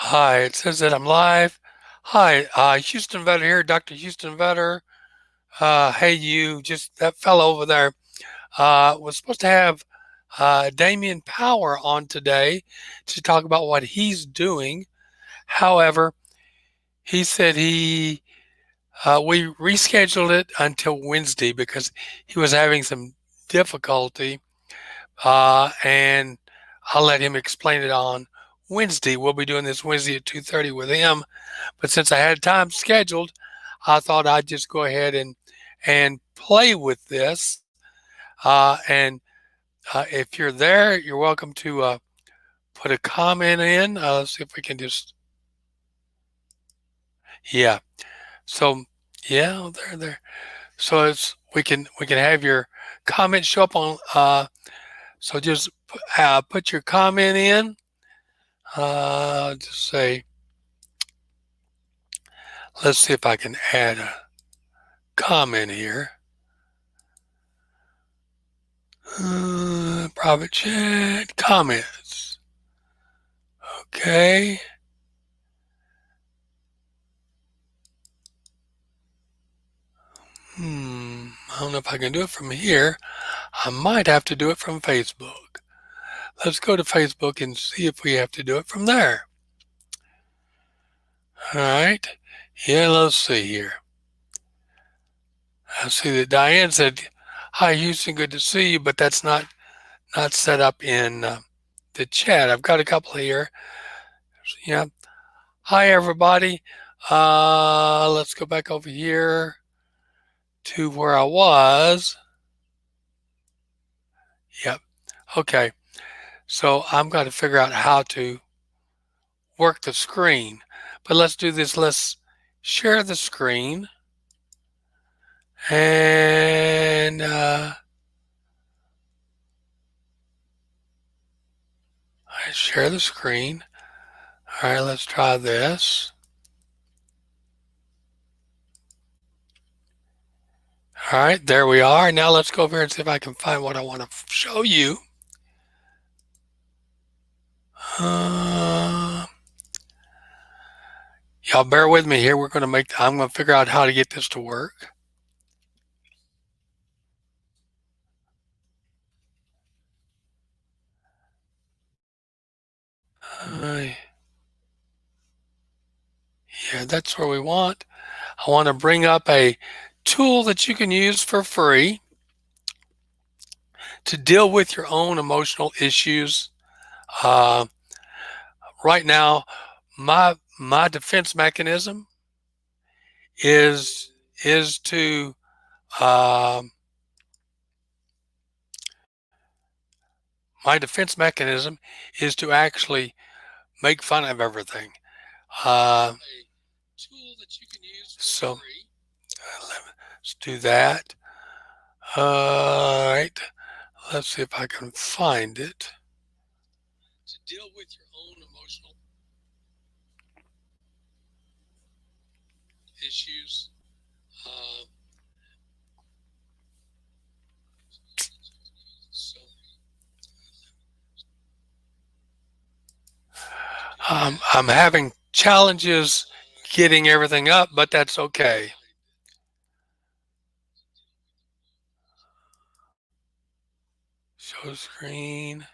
Hi, it says that I'm live. Hi, Houston Vetter here, Dr. Houston Vetter. Hey, you, just that fellow over there was supposed to have Damian Power on today to talk about what he's doing. However, he said we rescheduled it until Wednesday because he was having some difficulty, and I'll let him explain it on Wednesday. We'll be doing this Wednesday at 2:30 with him. But since I had time scheduled, I thought I'd just go ahead and play with this. And if you're there, you're welcome to put a comment in. Let's see if we can just, yeah. So yeah, there. So we can have your comment show up on. So just put your comment in. Just say, let's see if I can add a comment here. Private chat, comments. Okay. I don't know if I can do it from here. I might have to do it from Facebook. Let's go to Facebook and see if we have to do it from there. All right. Yeah, let's see here. I see that Diane said, "Hi, Houston, good to see you," but that's not set up in the chat. I've got a couple here. Yeah. Hi, everybody. Let's go back over here to where I was. Yep. Okay. So I'm going to figure out how to work the screen. But let's do this. Let's share the screen and I share the screen. All right, let's try this. All right, there we are. Now let's go over here and see if I can find what I want to show you. Y'all bear with me here. I'm going to figure out how to get this to work. Yeah, that's where we want. I want to bring up a tool that you can use for free to deal with your own emotional issues. Uh, right now, my defense mechanism is to um, my defense mechanism is to actually make fun of everything. So let's do that. All right. Let's see if I can find it. To deal with your own emotional issues. I'm having challenges getting everything up, but that's okay. Show screen.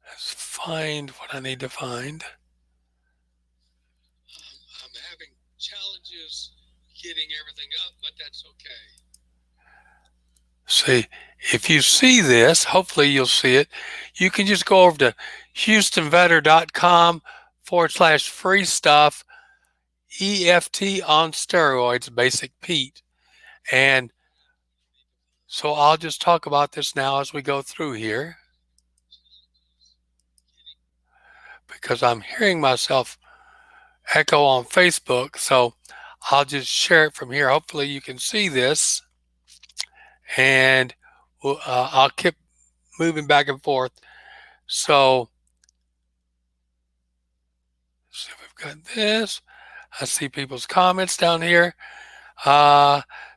Let's find what I need to find. I'm having challenges getting everything up, but that's okay. See, if you see this, hopefully you'll see it. You can just go over to houstonvetter.com/free stuff, EFT on steroids, Basic Pete. And so I'll just talk about this now as we go through here, because I'm hearing myself echo on Facebook. So I'll just share it from here. Hopefully you can see this, and I'll keep moving back and forth. So we've got this. I see people's comments down here.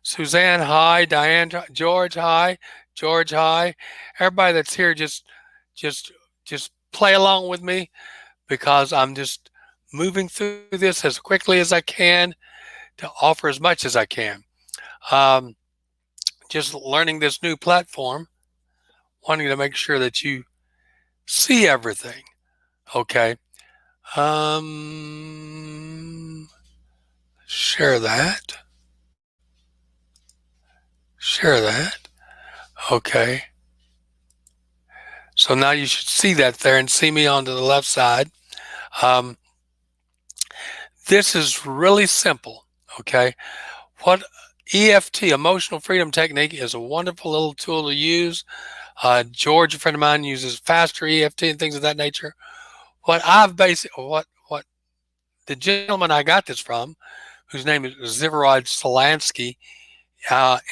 Suzanne, hi. Diane, George, hi. George, hi. Everybody that's here, just, just play along with me because I'm just moving through this as quickly as I can to offer as much as I can. Um, just learning this new platform, wanting to make sure that you see everything. Okay. Um, share that. Share that. Okay. So now you should see that there and see me on to the left side. Um, this is really simple. Okay. What EFT, emotional freedom technique, is a wonderful little tool to use. George, a friend of mine, uses faster EFT and things of that nature. What the gentleman I got this from, whose name is Zivorod Solansky,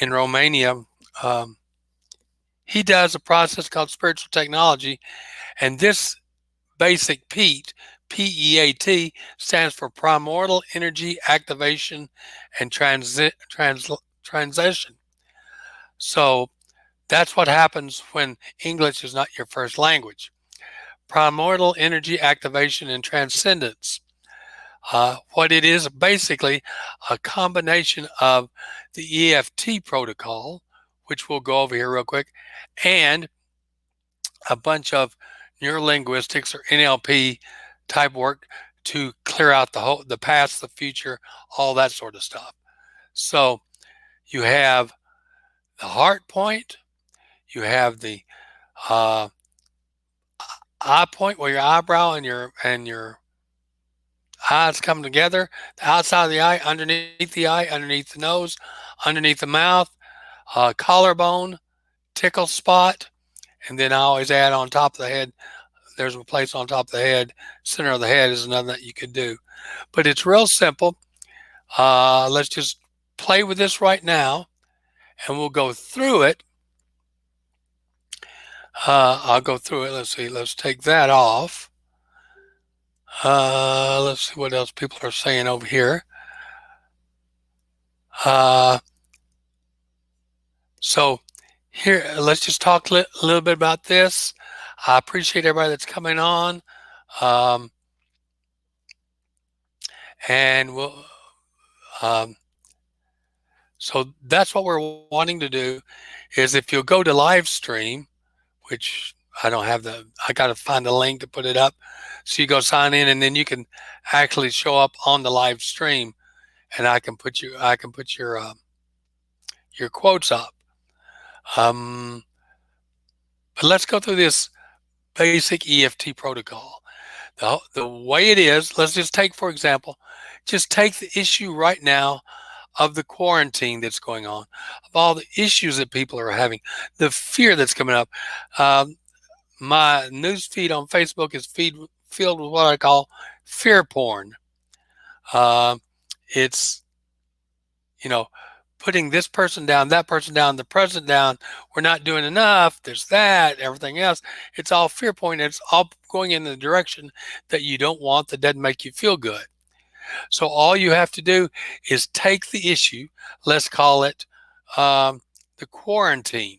in Romania, um, he does a process called spiritual technology, and this basic PEAT, stands for primordial energy activation and transition. So that's what happens when English is not your first language. Primordial energy activation and transcendence. What it is basically a combination of the EFT protocol, which we'll go over here real quick, and a bunch of neurolinguistics or NLP type work to clear out the past, the future, all that sort of stuff. So you have the heart point, you have the uh, eye point where your eyebrow and your eyes come together, the outside of the eye, underneath the eye, underneath the nose, underneath the mouth, collarbone, tickle spot, and then I always add on top of the head. There's a place on top of the head, center of the head is another that you could do. But it's real simple. Let's just play with this right now, and we'll go through it. I'll go through it. Let's see. Let's take that off. Let's see what else people are saying over here. Uh, so here, let's just talk a little bit about this. I appreciate everybody that's coming on. Um, and we'll, um, so that's what we're wanting to do is if you'll go to live stream, which I got to find the link to put it up. So you go sign in and then you can actually show up on the live stream and I can put your quotes up. Um, but let's go through this basic EFT protocol. The way it is, let's just take, for example, just take the issue right now of the quarantine that's going on, of all the issues that people are having, the fear that's coming up. Um, my news feed on Facebook is filled with what I call fear porn. Uh, it's, you know, putting this person down, that person down, the president down. We're not doing enough. There's that, everything else. It's all fear porn. It's all going in the direction that you don't want, that doesn't make you feel good. So all you have to do is take the issue, let's call it the quarantine,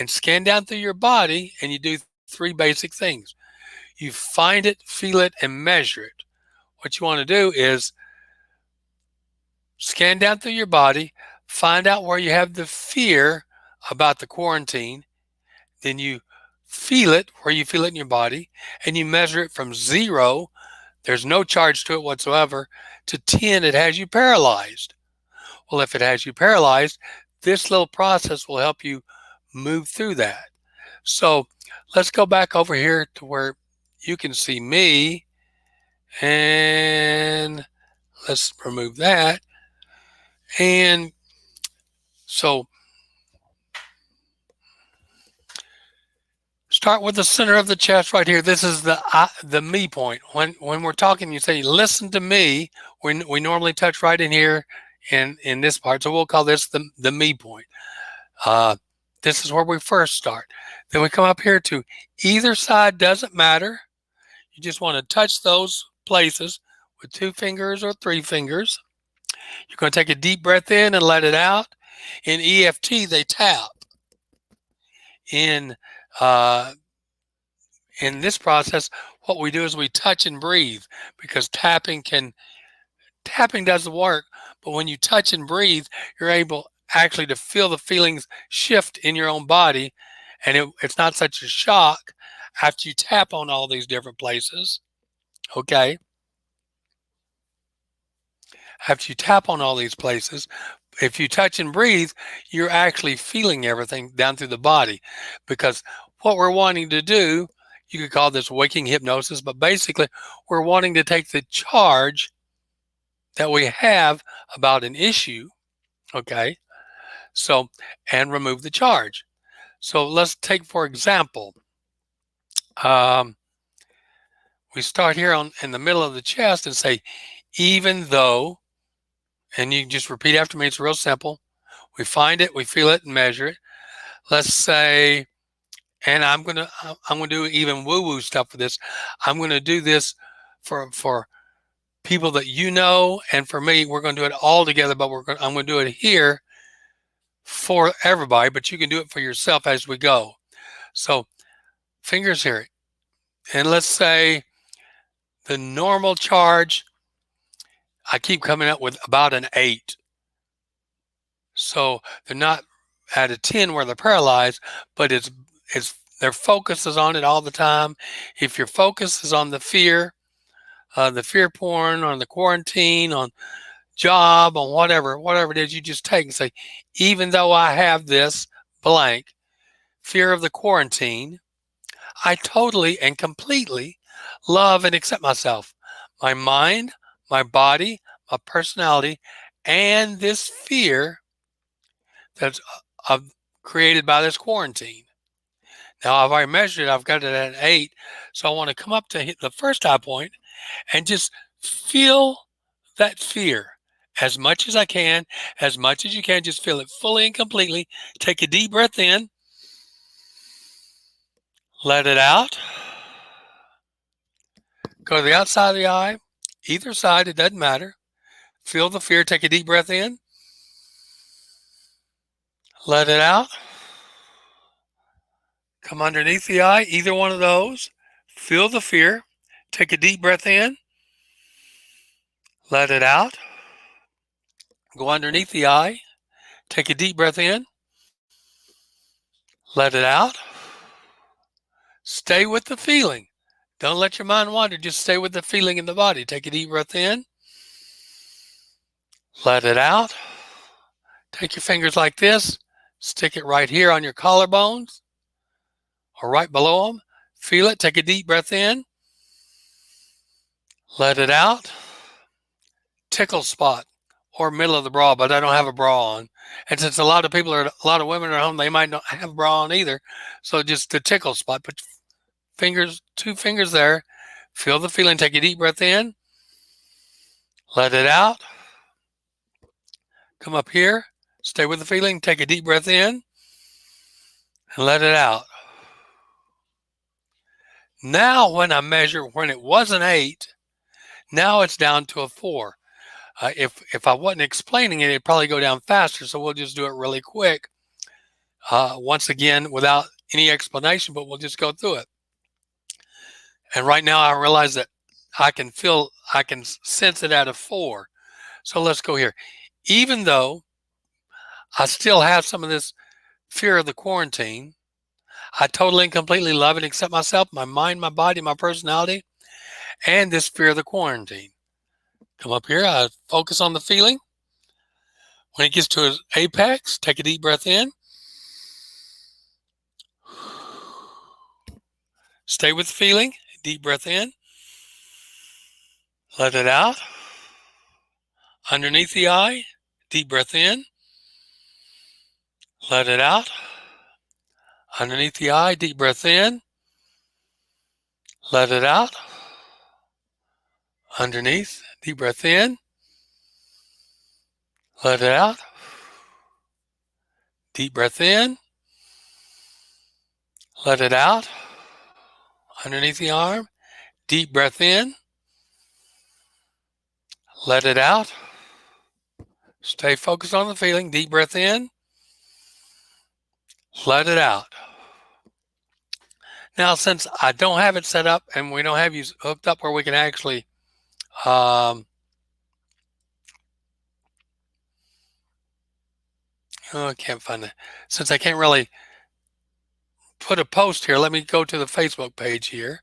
and scan down through your body, and you do three basic things. You find it, feel it, and measure it. What you want to do is scan down through your body, find out where you have the fear about the quarantine, then you feel it where you feel it in your body, and you measure it from 0, there's no charge to it whatsoever, to 10, it has you paralyzed. Well, if it has you paralyzed, this little process will help you move through that. So let's go back over here to where you can see me, and let's remove that. And so start with the center of the chest right here. This is the me point. When we're talking, you say, listen to me. We normally touch right in here in this part. So we'll call this the me point. This is where we first start. Then we come up here to either side, doesn't matter. You just want to touch those places with 2 fingers or 3 fingers. You're going to take a deep breath in and let it out. In EFT, they tap. in uh, in this process, what we do is we touch and breathe because tapping does the work, but when you touch and breathe, you're able actually to feel the feelings shift in your own body, and it's not such a shock after you tap on all these different places. Okay, after you tap on all these places, if you touch and breathe, you're actually feeling everything down through the body, because what we're wanting to do, you could call this waking hypnosis, but basically we're wanting to take the charge that we have about an issue, okay, so, and remove the charge. So let's take, for example, um, we start here in the middle of the chest and say, even though, and you can just repeat after me, it's real simple. We find it, we feel it, and measure it. Let's say, and I'm gonna do even woo-woo stuff for this. I'm gonna do this for people that you know, and for me, we're gonna do it all together, but I'm gonna do it here for everybody, but you can do it for yourself as we go. So fingers here. And let's say the normal charge, I keep coming up with about an 8. So they're not at a 10 where they're paralyzed, but it's their focus is on it all the time. If your focus is on the fear porn, on the quarantine, on job, on whatever it is, you just take and say, even though I have this blank fear of the quarantine, I totally and completely love and accept myself, my mind, my body, my personality, and this fear that's created by this quarantine. Now, I've already measured it. I've got it at an 8. So I want to come up to hit the first high point and just feel that fear as much as I can, as much as you can. Just feel it fully and completely. Take a deep breath in, let it out. Go to the outside of the eye, either side, it doesn't matter. Feel the fear. Take a deep breath in, let it out. Come underneath the eye, either one of those. Feel the fear. Take a deep breath in, let it out. Go underneath the eye. Take a deep breath in, let it out. Stay with the feeling. Don't let your mind wander. Just stay with the feeling in the body. Take a deep breath in, let it out. Take your fingers like this, stick it right here on your collarbones or right below them. Feel it. Take a deep breath in, let it out. Tickle spot or middle of the bra, but I don't have a bra on. And since a lot of women are at home, they might not have a bra on either. So just the tickle spot, put fingers, 2 fingers there. Feel the feeling. Take a deep breath in, let it out. Come up here, stay with the feeling. Take a deep breath in and let it out. Now, when I measure, when it was an 8, now it's down to a 4. If I wasn't explaining it, it'd probably go down faster. So we'll just do it really quick. Once again, without any explanation, but we'll just go through it. And right now I realize that I can sense it at a 4. So let's go here. Even though I still have some of this fear of the quarantine, I totally and completely love and accept myself, my mind, my body, my personality, and this fear of the quarantine. Come up here, I focus on the feeling. When it gets to its apex, take a deep breath in. Stay with the feeling, deep breath in. Let it out. Underneath the eye, deep breath in. Let it out. Underneath the eye, deep breath in. Let it out. Underneath, deep breath in. Let it out. Deep breath in. Let it out. Underneath the arm, deep breath in. Let it out. Stay focused on the feeling. Deep breath in. Let it out. Now, since I don't have it set up and we don't have you hooked up where we can actually, um, oh, I can't find it. Since I can't really put a post here, let me go to the Facebook page here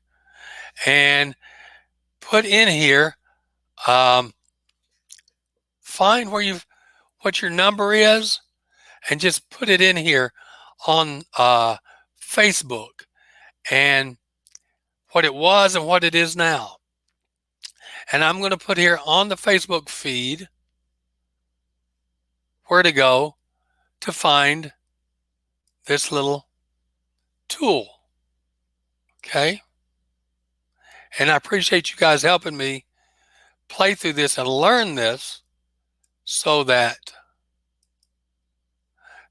and put in here, um, find where you've, what your number is, and just put it in here on Facebook and what it was and what it is now. And I'm going to put here on the Facebook feed where to go to find this little tool. Okay. And I appreciate you guys helping me play through this and learn this so that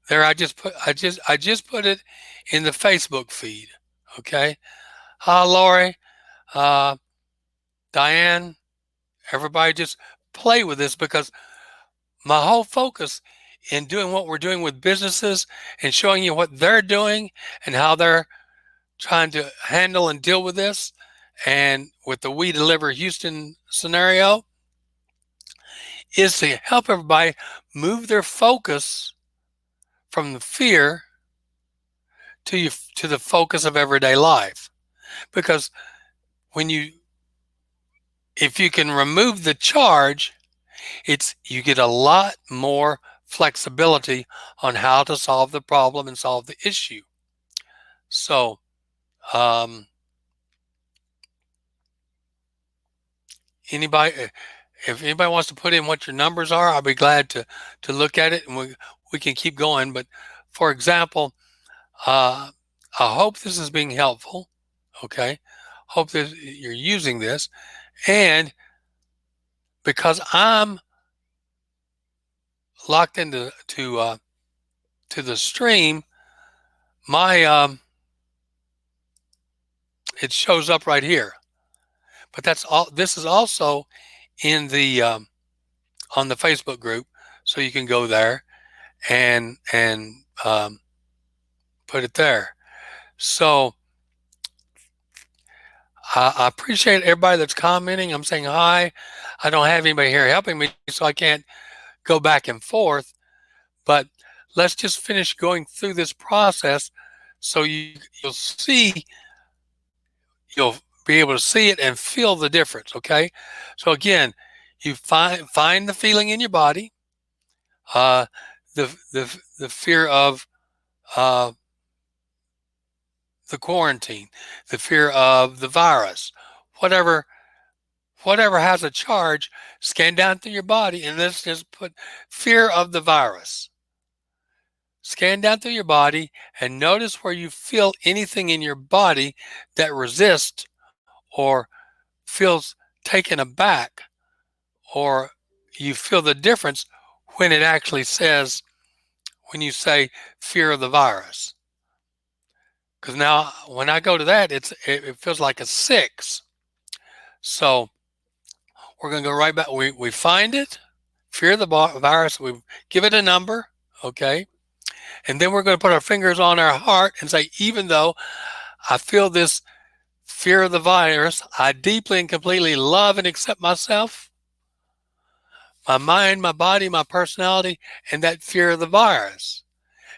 there I just put it in the Facebook feed. Okay. Hi Lori, uh, Diane, everybody just play with this because my whole focus in doing what we're doing with businesses and showing you what they're doing and how they're trying to handle and deal with this and with the We Deliver Houston scenario is to help everybody move their focus from the fear to the focus of everyday life. Because when you if you can remove the charge, it's you get a lot more flexibility on how to solve the problem and solve the issue. So, um, anybody, if anybody wants to put in what your numbers are, I'll be glad to look at it and we can keep going. But for example, I hope this is being helpful. Okay, hope that you're using this, and because I'm locked into to the stream, my it shows up right here. But that's all. This is also in the on the Facebook group, so you can go there and put it there. So I appreciate everybody that's commenting. I'm saying hi. I don't have anybody here helping me, so I can't go back and forth. But let's just finish going through this process, so you'll see, you'll be able to see it and feel the difference. Okay. So again, you find the feeling in your body, uh, the fear of uh, the quarantine, the fear of the virus, whatever whatever has a charge, scan down through your body and let's just put fear of the virus. Scan down through your body and notice where you feel anything in your body that resists or feels taken aback, or you feel the difference when it actually says, when you say fear of the virus. Because now when I go to that, it feels like a 6. So we're going to go right back. We find it, fear of the virus. We give it a number, okay? And then we're going to put our fingers on our heart and say, even though I feel this fear of the virus, I deeply and completely love and accept myself, my mind, my body, my personality, and that fear of the virus.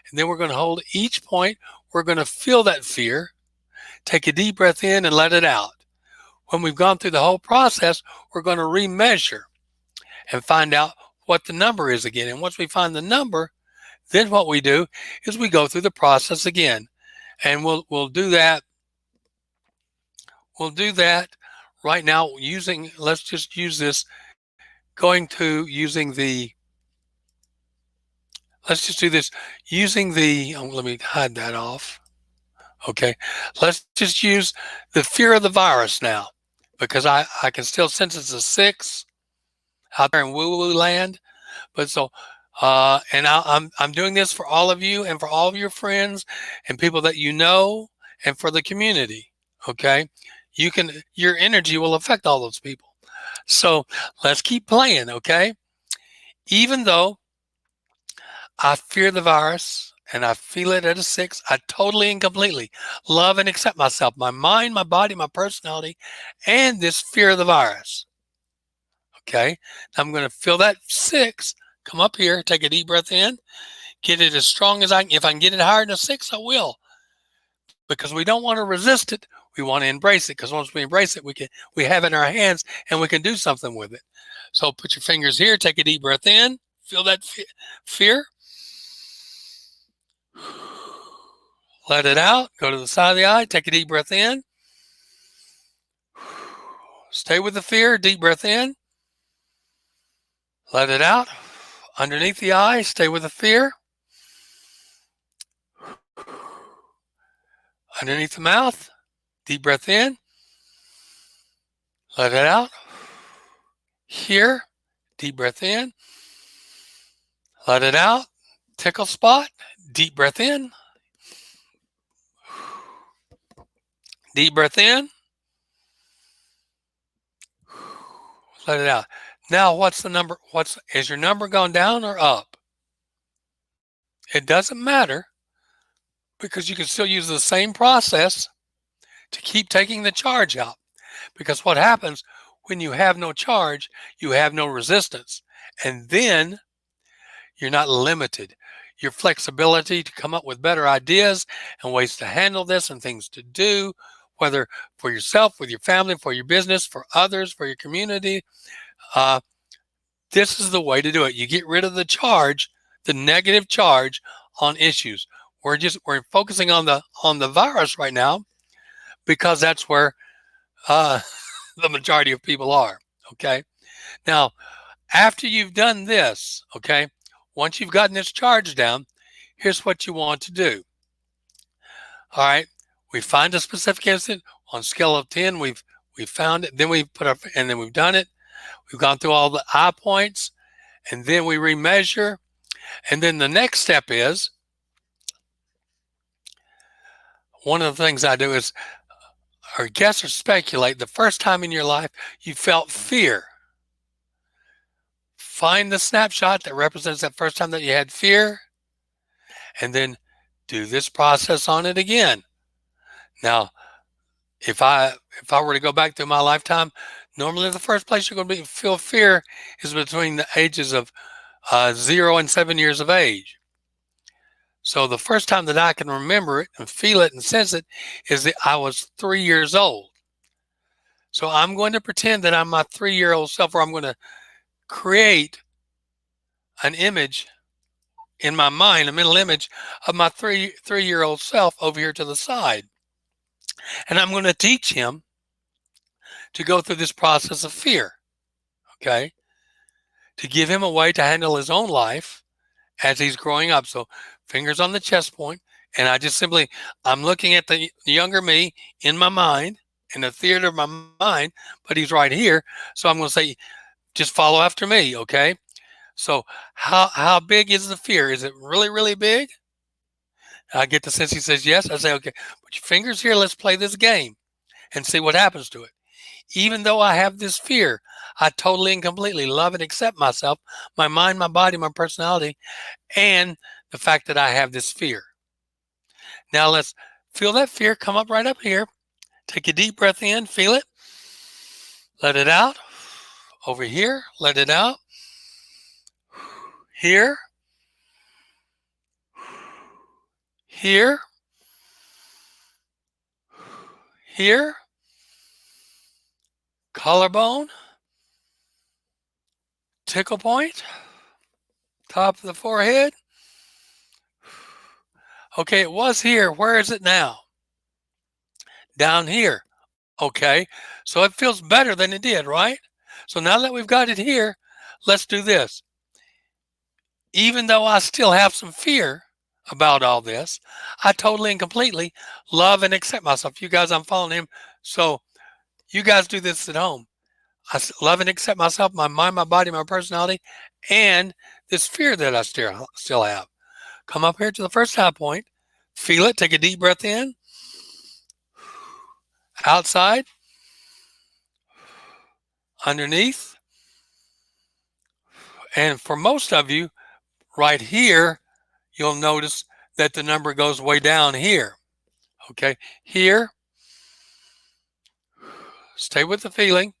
And then we're going to hold each point. We're going to feel that fear, take a deep breath in and let it out. When we've gone through the whole process, we're going to remeasure and find out what the number is again. And once we find the number, then what we do is we go through the process again. And we'll do that. We'll do that right now using, let's just use this, going to using the, let's just do this using the, let me hide that off. Okay, let's just use the fear of the virus now, because I can still sense it's a 6 out there in woo-woo land. But so, and I'm doing this for all of you and for all of your friends and people that you know and for the community. Okay, your energy will affect all those people. So let's keep playing. Okay, even though I fear the virus and I feel it at a 6. I totally and completely love and accept myself, my mind, my body, my personality, and this fear of the virus. Okay. Now I'm going to feel that 6 come up here, take a deep breath in, get it as strong as I can. If I can get it higher than a 6, I will, because we don't want to resist it. We want to embrace it, because once we embrace it, we have it in our hands and we can do something with it. So put your fingers here, take a deep breath in, feel that fear. Let it out. Go to the side of the eye. Take a deep breath in. Stay with the fear. Deep breath in. Let it out. Underneath the eye. Stay with the fear. Underneath the mouth. Deep breath in. Let it out. Here. Deep breath in. Let it out. Tickle spot. Deep breath in. Deep breath in. Let it out. Now, what's the number? Is your number going down or up? It doesn't matter, because you can still use the same process to keep taking the charge out. Because what happens when you have no charge, you have no resistance. And then you're not limited. Your flexibility to come up with better ideas and ways to handle this and things to do, whether for yourself, with your family, for your business, for others, for your community. This is the way to do it. You get rid of the charge, the negative charge on issues. We're focusing on the virus right now, because that's where the majority of people are. Okay. Now, after you've done this, okay, once you've gotten this charge down, here's what you want to do. All right. We find a specific incident on a scale of 10. We've found it. Then then we've done it. We've gone through all the eye points, and then we remeasure. And then the next step is, one of the things I do is, or guess or speculate, the first time in your life you felt fear. Find the snapshot that represents that first time that you had fear, and then do this process on it again. Now, if I were to go back through my lifetime, normally the first place you're going to feel fear is between the ages of 0 and 7 years of age. So the first time that I can remember it and feel it and sense it is that I was 3 years old. So I'm going to pretend that I'm my 3-year-old self, or I'm going to create an image in my mind, a mental image of my three-year-old self over here to the side. And I'm going to teach him to go through this process of fear, okay, to give him a way to handle his own life as he's growing up. So fingers on the chest point, and I'm looking at the younger me in my mind, in the theater of my mind, but he's right here. So I'm going to say, just follow after me, okay? So how big is the fear? Is it really, really big? I get the sense he says yes. I say, okay, put your fingers here. Let's play this game and see what happens to it. Even though I have this fear, I totally and completely love and accept myself, my mind, my body, my personality, and the fact that I have this fear. Now let's feel that fear come up right up here. Take a deep breath in, feel it. Let it out. Over here, let it out. Here. Here. Here. Collarbone. Tickle point. Top of the forehead. Okay, it was here. Where is it now? Down here. Okay, so it feels better than it did, right? So now that we've got it here, let's do this. Even though I still have some fear about all this, I totally and completely love and accept myself. You guys, I'm following him. So you guys do this at home. I love and accept myself, my mind, my body, my personality, and this fear that I still have. Come up here to the first high point. Feel it. Take a deep breath in. Outside. Underneath. And for most of you, right here, you'll notice that the number goes way down here. Okay, here, stay with the feeling,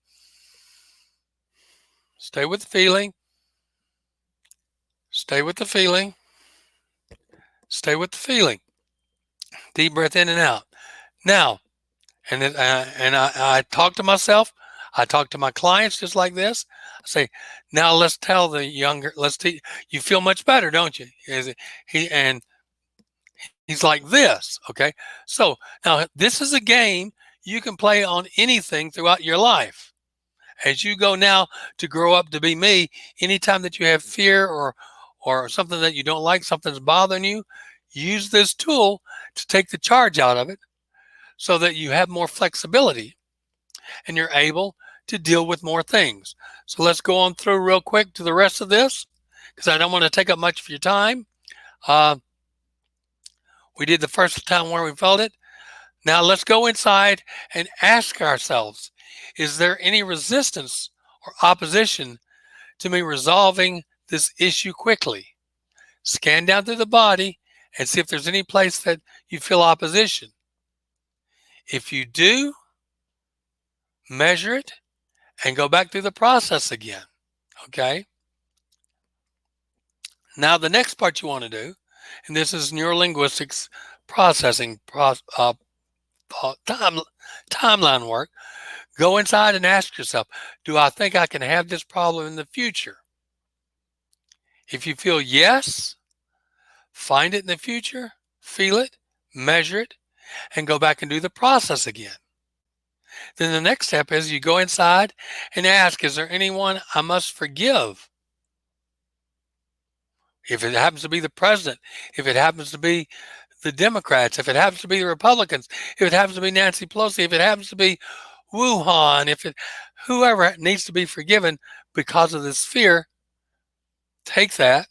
stay with the feeling, stay with the feeling, stay with the feeling. Deep breath in and out. Now, I talk to myself. I talk to my clients just like this. I say, now let's tell the younger. Let's teach. You feel much better, don't you? And he's like this. Okay, so now this is a game you can play on anything throughout your life. As you go now to grow up to be me, anytime that you have fear or something that you don't like, something's bothering you, use this tool to take the charge out of it so that you have more flexibility and you're able to deal with more things. So let's go on through real quick to the rest of this because I don't want to take up much of your time. Uh, we did the first time where we felt it. Now let's go inside and ask ourselves, is there any resistance or opposition to me resolving this issue quickly? Scan down through the body and see if there's any place that you feel opposition. If you do, measure it and go back through the process again. Okay? Now, the next part you want to do, and this is neurolinguistics processing timeline work, go inside and ask yourself, do I think I can have this problem in the future? If you feel yes, find it in the future, feel it, measure it, and go back and do the process again. Then the next step is you go inside and ask, is there anyone I must forgive? If it happens to be the president, if it happens to be the Democrats, if it happens to be the Republicans, if it happens to be Nancy Pelosi, if it happens to be Wuhan, whoever needs to be forgiven because of this fear, take that,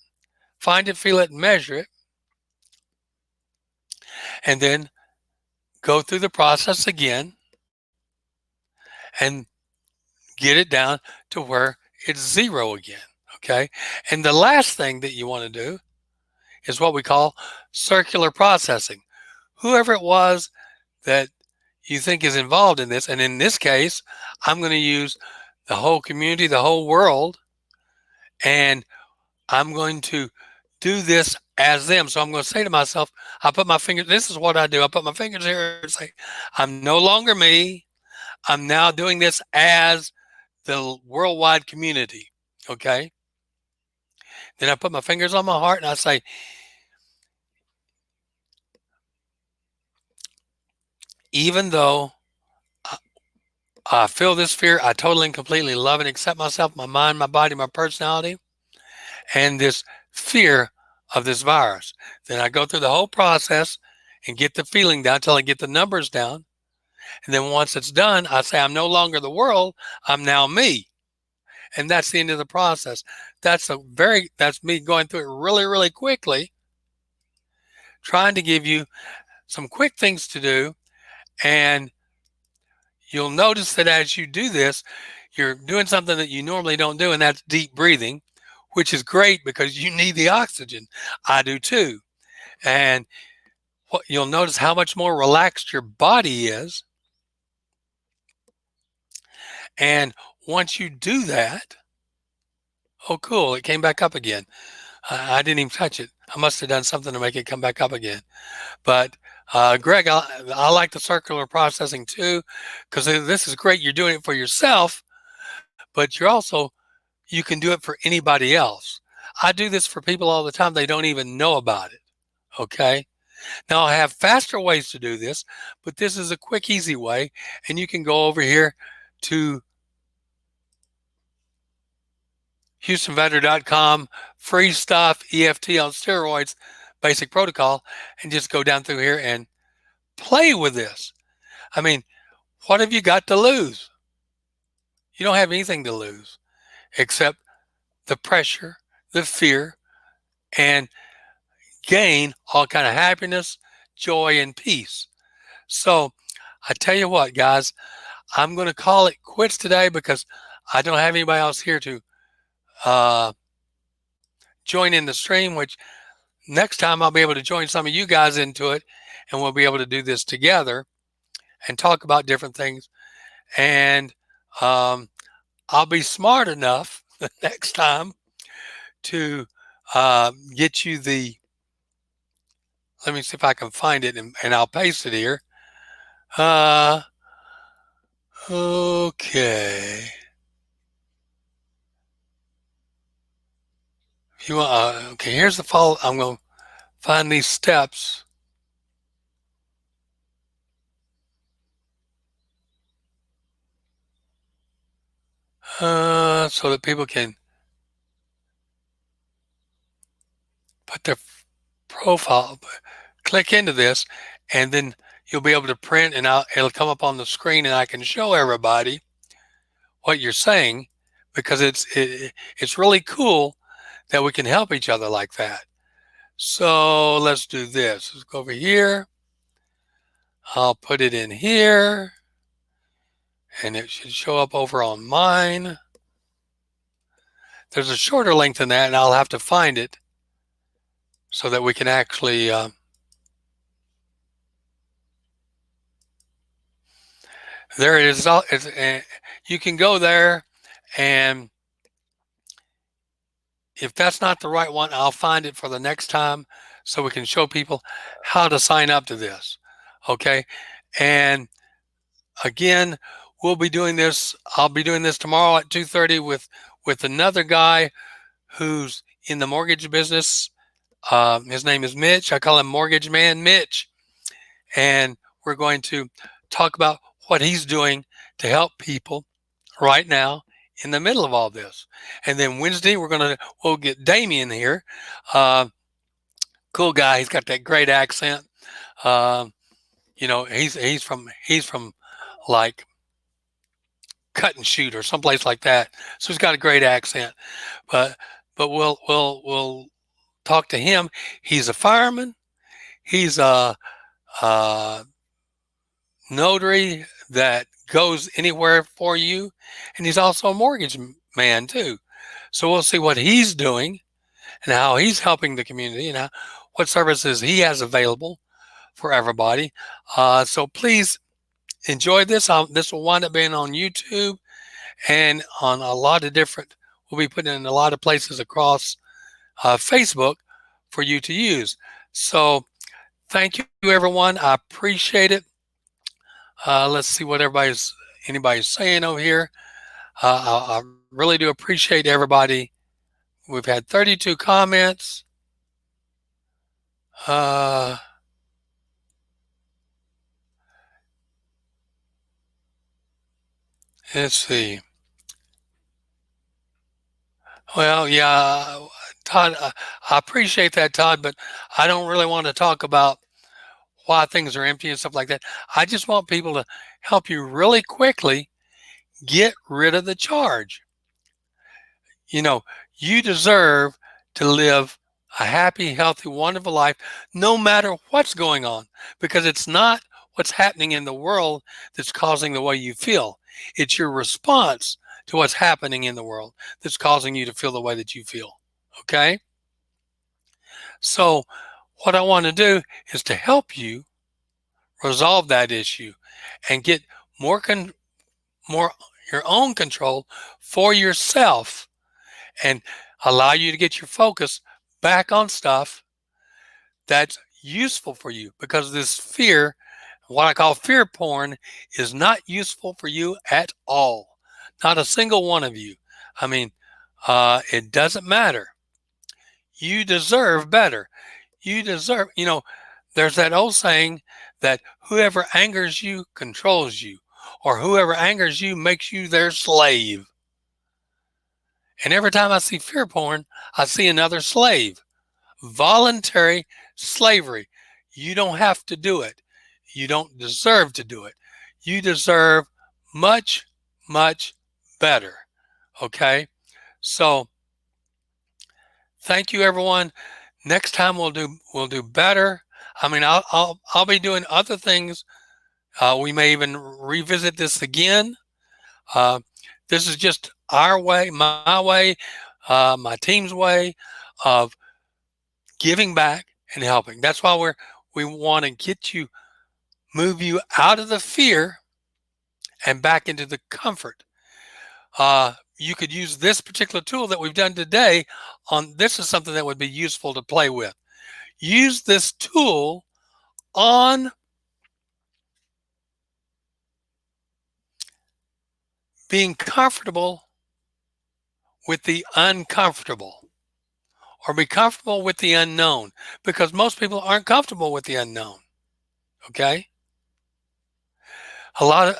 find it, feel it, measure it, and then go through the process again and get it down to where it's zero again. Okay. And the last thing that you want to do is what we call circular processing. Whoever it was that you think is involved in this, and in this case, I'm going to use the whole community, the whole world, and I'm going to do this as them. So I'm going to say to myself, I put my fingers, this is what I do. I put my fingers here and say, I'm no longer me. I'm now doing this as the worldwide community. Okay. Then I put my fingers on my heart and I say, even though I feel this fear, I totally and completely love and accept myself, my mind, my body, my personality, and this fear of this virus. Then I go through the whole process and get the feeling down until I get the numbers down. And then once it's done, I say, I'm no longer the world, I'm now me. And that's the end of the process. That's me going through it really, really quickly, trying to give you some quick things to do. And you'll notice that as you do this, you're doing something that you normally don't do, and that's deep breathing, which is great because you need the oxygen. I do too. And you'll notice how much more relaxed your body is. And once you do that, oh, cool, it came back up again. I didn't even touch it. I must have done something to make it come back up again. But Greg, I like the circular processing too, because this is great. You're doing it for yourself, but you can do it for anybody else. I do this for people all the time. They don't even know about it. Okay. Now I have faster ways to do this, but this is a quick, easy way. And you can go over here to HoustonVetter.com, free stuff, EFT on steroids, basic protocol, and just go down through here and play with this. I mean, what have you got to lose? You don't have anything to lose except the pressure, the fear, and gain all kind of happiness, joy, and peace. So I tell you what, guys, I'm going to call it quits today because I don't have anybody else here to join in the stream, which next time I'll be able to join some of you guys into it, and we'll be able to do this together and talk about different things. And um, I'll be smart enough the next time to get you the. Let me see if I can find it, and I'll paste it here. Uh, okay. You want? Okay. Here's the follow. I'm going to find these steps. So that people can put their profile, click into this, and then you'll be able to print, and it'll come up on the screen, and I can show everybody what you're saying, because it's really cool that we can help each other like that. So let's do this. Let's go over here. I'll put it in here, and it should show up over on mine. There's a shorter link than that, and I'll have to find it so that we can actually there it is. You can go there, and if that's not the right one, I'll find it for the next time so we can show people how to sign up to this. Okay. And again, we'll be doing this. I'll be doing this tomorrow at 2:30 with another guy who's in the mortgage business. His name is Mitch. I call him Mortgage Man Mitch. And we're going to talk about what he's doing to help people right now in the middle of all this. And then Wednesday we'll get Damien here. Uh, cool guy. He's got that great accent. Uh, he's from like Cut and Shoot or someplace like that. So he's got a great accent. But we'll talk to him. He's a fireman. He's a notary that goes anywhere for you, and he's also a mortgage man too. So we'll see what he's doing and how he's helping the community, and what services he has available for everybody. So please enjoy this. This will wind up being on YouTube and on a lot of different. We'll be putting it in a lot of places across Facebook for you to use. So thank you, everyone. I appreciate it. Let's see what anybody's saying over here. I really do appreciate everybody. We've had 32 comments. Let's see. Well, yeah, Todd, I appreciate that, Todd, but I don't really want to talk about why things are empty and stuff like that. I just want people to help you really quickly get rid of the charge. You know, you deserve to live a happy, healthy, wonderful life no matter what's going on, because it's not what's happening in the world that's causing the way you feel. It's your response to what's happening in the world that's causing you to feel the way that you feel. Okay? So, what I want to do is to help you resolve that issue and get more your own control for yourself, and allow you to get your focus back on stuff that's useful for you, because this fear, what I call fear porn, is not useful for you at all. Not a single one of you. I mean, it doesn't matter. You deserve better. There's that old saying that whoever angers you controls you, or whoever angers you makes you their slave. And every time I see fear porn, I see another slave. Voluntary slavery. You don't have to do it. You don't deserve to do it. You deserve much, much better. Okay? So thank you, everyone. Next time we'll do better. I mean, I'll be doing other things. We may even revisit this again. This is just our way, my way, my team's way of giving back and helping. That's why we want to get you, move you out of the fear and back into the comfort. You could use this particular tool that we've done today on, this is something that would be useful to play with. Use this tool on being comfortable with the uncomfortable, or be comfortable with the unknown, because most people aren't comfortable with the unknown. Okay? A lot of,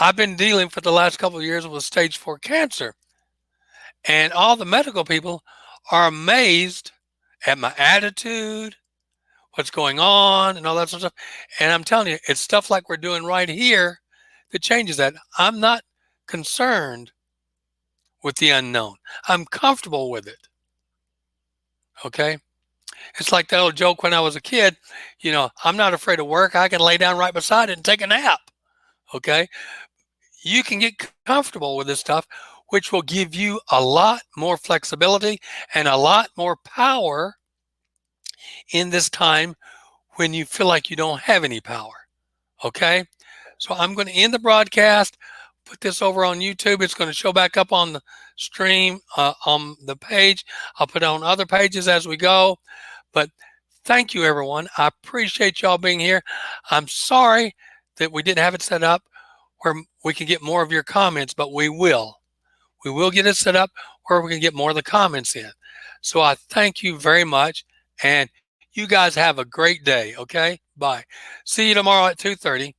I've been dealing for the last couple of years with stage 4 cancer, and all the medical people are amazed at my attitude, what's going on, and all that sort of stuff. And I'm telling you, it's stuff like we're doing right here that changes that. I'm not concerned with the unknown. I'm comfortable with it. Okay? It's like that old joke when I was a kid, I'm not afraid of work. I can lay down right beside it and take a nap. Okay? You can get comfortable with this stuff, which will give you a lot more flexibility and a lot more power in this time when you feel like you don't have any power. Okay? So I'm going to end the broadcast, put this over on YouTube. It's going to show back up on the stream, on the page. I'll put it on other pages as we go. But thank you, everyone. I appreciate y'all being here. I'm sorry that we didn't have it set up where we can get more of your comments, but we will. We will get it set up where we can get more of the comments in. So I thank you very much. And you guys have a great day. Okay? Bye. See you tomorrow at 2:30.